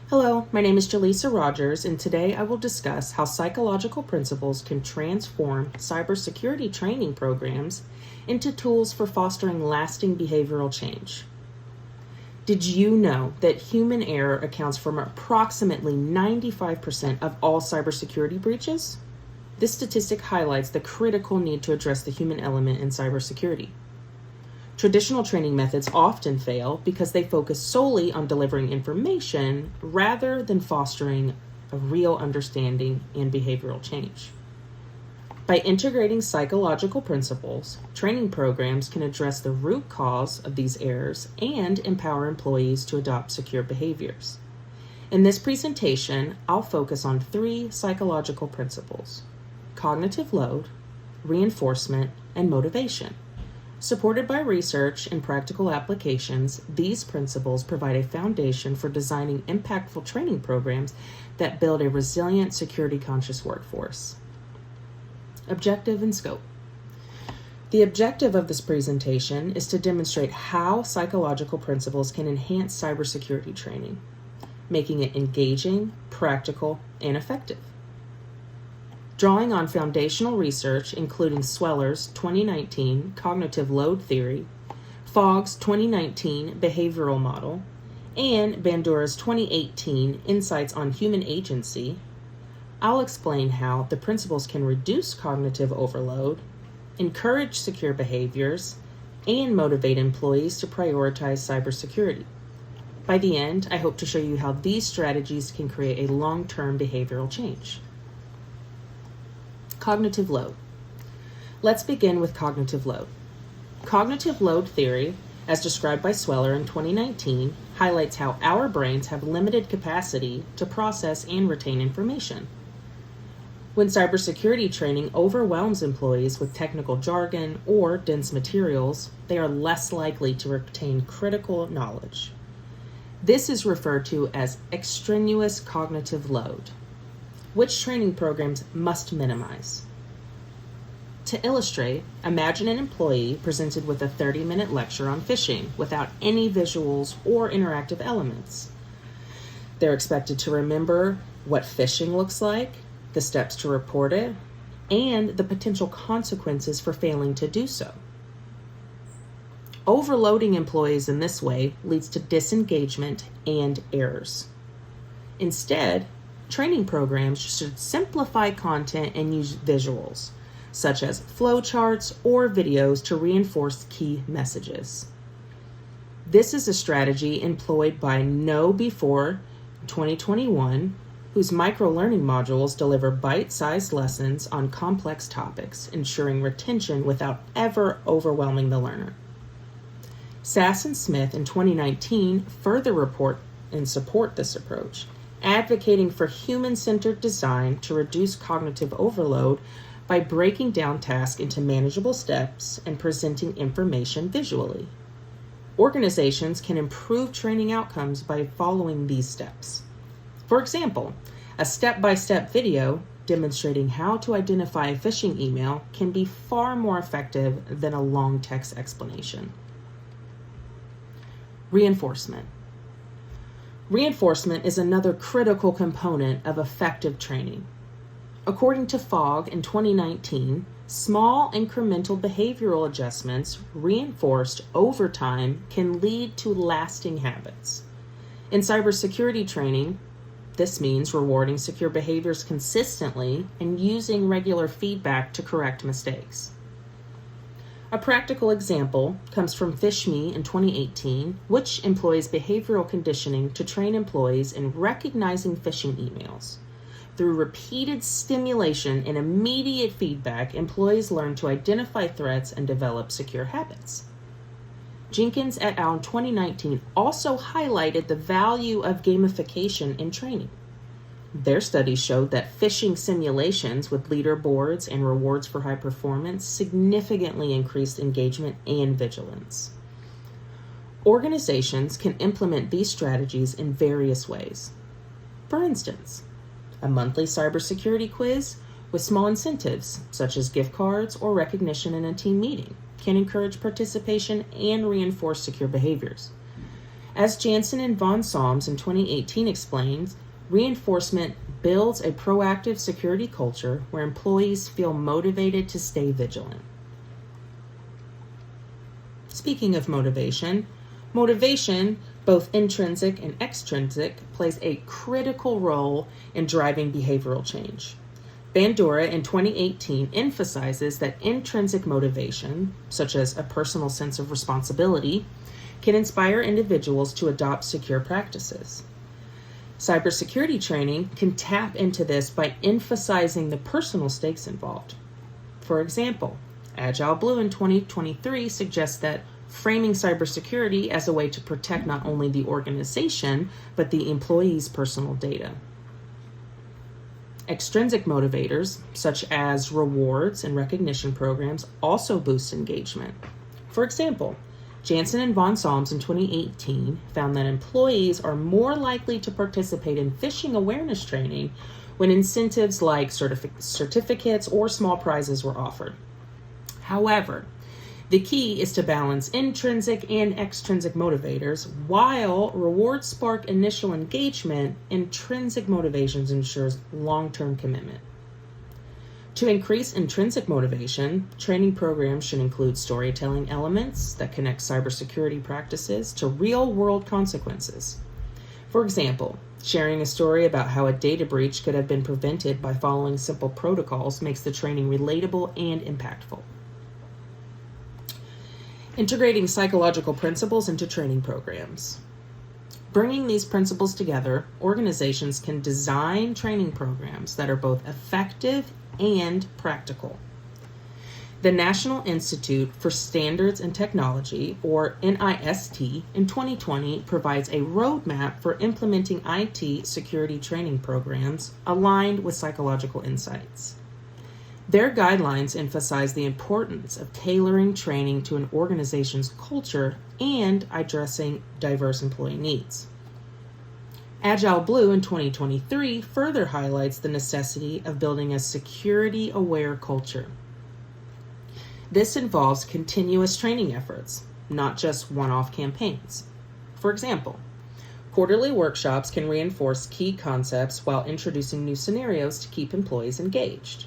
Hello, my name is Jaleesa Rogers, and today I will discuss how psychological principles can transform cybersecurity training programs into tools for fostering lasting behavioral change. Did you know that human error accounts for approximately 95% of all cybersecurity breaches? This statistic highlights the critical need to address the human element in cybersecurity. Traditional training methods often fail because they focus solely on delivering information rather than fostering a real understanding and behavioral change. By integrating psychological principles, training programs can address the root cause of these errors and empower employees to adopt secure behaviors. In this presentation, I'll focus on 3 psychological principles: cognitive load, reinforcement, and motivation. Supported by research and practical applications, these principles provide a foundation for designing impactful training programs that build a resilient, security-conscious workforce. Objective and scope. The objective of this presentation is to demonstrate how psychological principles can enhance cybersecurity training, making it engaging, practical, and effective. Drawing on foundational research, including Sweller's 2019 cognitive load theory, Fogg's 2019 behavioral model, and Bandura's 2018 insights on human agency, I'll explain how the principles can reduce cognitive overload, encourage secure behaviors, and motivate employees to prioritize cybersecurity. By the end, I hope to show you how these strategies can create a long-term behavioral change. Cognitive load. Let's begin with cognitive load. Cognitive load theory, as described by Sweller in 2019, highlights how our brains have limited capacity to process and retain information. When cybersecurity training overwhelms employees with technical jargon or dense materials, they are less likely to retain critical knowledge. This is referred to as extraneous cognitive load, which training programs must minimize. To illustrate, imagine an employee presented with a 30-minute lecture on phishing without any visuals or interactive elements. They're expected to remember what phishing looks like, the steps to report it, and the potential consequences for failing to do so. Overloading employees in this way leads to disengagement and errors. Instead, training programs should simplify content and use visuals, such as flowcharts or videos to reinforce key messages. This is a strategy employed by KnowBe4 2021, whose micro-learning modules deliver bite-sized lessons on complex topics, ensuring retention without ever overwhelming the learner. Sasse and Smith in 2019 further report and support this approach, advocating for human-centered design to reduce cognitive overload by breaking down tasks into manageable steps and presenting information visually. Organizations can improve training outcomes by following these steps. For example, a step-by-step video demonstrating how to identify a phishing email can be far more effective than a long text explanation. Reinforcement. Reinforcement is another critical component of effective training. According to Fogg in 2019, small incremental behavioral adjustments reinforced over time can lead to lasting habits. In cybersecurity training, this means rewarding secure behaviors consistently and using regular feedback to correct mistakes. A practical example comes from PhishMe in 2018, which employs behavioral conditioning to train employees in recognizing phishing emails. Through repeated stimulation and immediate feedback, employees learn to identify threats and develop secure habits. Jenkins et al. In 2019 also highlighted the value of gamification in training. Their study showed that phishing simulations with leaderboards and rewards for high performance significantly increased engagement and vigilance. Organizations can implement these strategies in various ways. For instance, a monthly cybersecurity quiz with small incentives, such as gift cards or recognition in a team meeting, can encourage participation and reinforce secure behaviors. As Jansen and von Solms in 2018 explains, reinforcement builds a proactive security culture where employees feel motivated to stay vigilant. Speaking of motivation, both intrinsic and extrinsic, plays a critical role in driving behavioral change. Bandura in 2018 emphasizes that intrinsic motivation, such as a personal sense of responsibility, can inspire individuals to adopt secure practices. Cybersecurity training can tap into this by emphasizing the personal stakes involved. For example, Agile Blue in 2023 suggests that framing cybersecurity as a way to protect not only the organization, but the employee's personal data. Extrinsic motivators, such as rewards and recognition programs, also boost engagement. For example, Jansen and von Solms in 2018 found that employees are more likely to participate in phishing awareness training when incentives like certificates or small prizes were offered. However, the key is to balance intrinsic and extrinsic motivators. While rewards spark initial engagement, intrinsic motivations ensures long-term commitment. To increase intrinsic motivation, training programs should include storytelling elements that connect cybersecurity practices to real-world consequences. For example, sharing a story about how a data breach could have been prevented by following simple protocols makes the training relatable and impactful. Integrating psychological principles into training programs. Bringing these principles together, organizations can design training programs that are both effective and practical. The National Institute for Standards and Technology, or NIST, in 2020 provides a roadmap for implementing IT security training programs aligned with psychological insights. Their guidelines emphasize the importance of tailoring training to an organization's culture and addressing diverse employee needs. Agile Blue in 2023 further highlights the necessity of building a security-aware culture. This involves continuous training efforts, not just one-off campaigns. For example, quarterly workshops can reinforce key concepts while introducing new scenarios to keep employees engaged.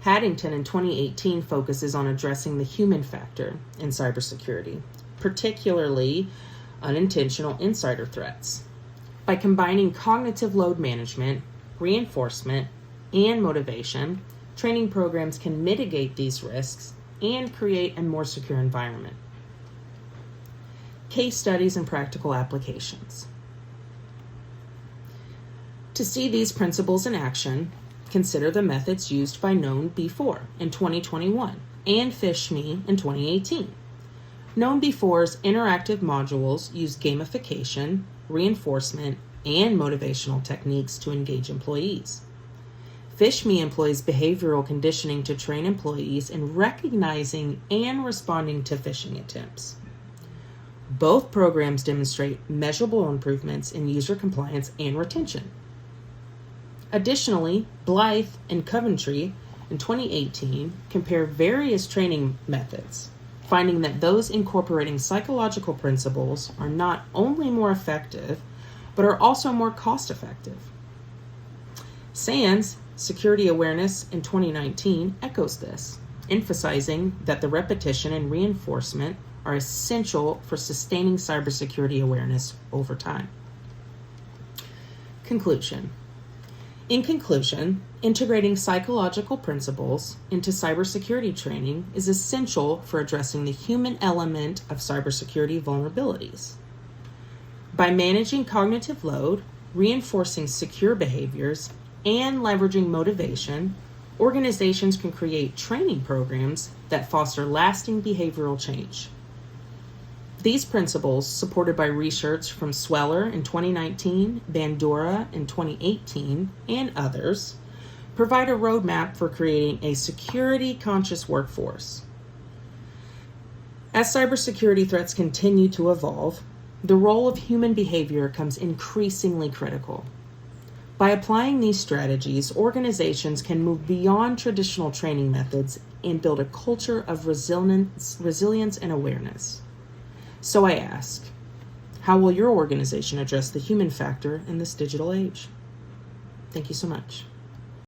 Hadlington in 2018 focuses on addressing the human factor in cybersecurity, particularly unintentional insider threats. By combining cognitive load management, reinforcement, and motivation, training programs can mitigate these risks and create a more secure environment. Case studies and practical applications. To see these principles in action, consider the methods used by KnownBe4 in 2021 and PhishMe in 2018. KnownBe4's interactive modules use gamification, reinforcement, and motivational techniques to engage employees. PhishMe employs behavioral conditioning to train employees in recognizing and responding to phishing attempts. Both programs demonstrate measurable improvements in user compliance and retention. Additionally, Blythe and Coventry in 2018 compare various training methods, finding that those incorporating psychological principles are not only more effective, but are also more cost-effective. SANS Security Awareness in 2019 echoes this, emphasizing that the repetition and reinforcement are essential for sustaining cybersecurity awareness over time. Conclusion. In conclusion, integrating psychological principles into cybersecurity training is essential for addressing the human element of cybersecurity vulnerabilities. By managing cognitive load, reinforcing secure behaviors, and leveraging motivation, organizations can create training programs that foster lasting behavioral change. These principles, supported by research from Sweller in 2019, Bandura in 2018, and others, provide a roadmap for creating a security-conscious workforce. As cybersecurity threats continue to evolve, the role of human behavior becomes increasingly critical. By applying these strategies, organizations can move beyond traditional training methods and build a culture of resilience and awareness. So I ask, How will your organization address the human factor in this digital age? Thank you so much.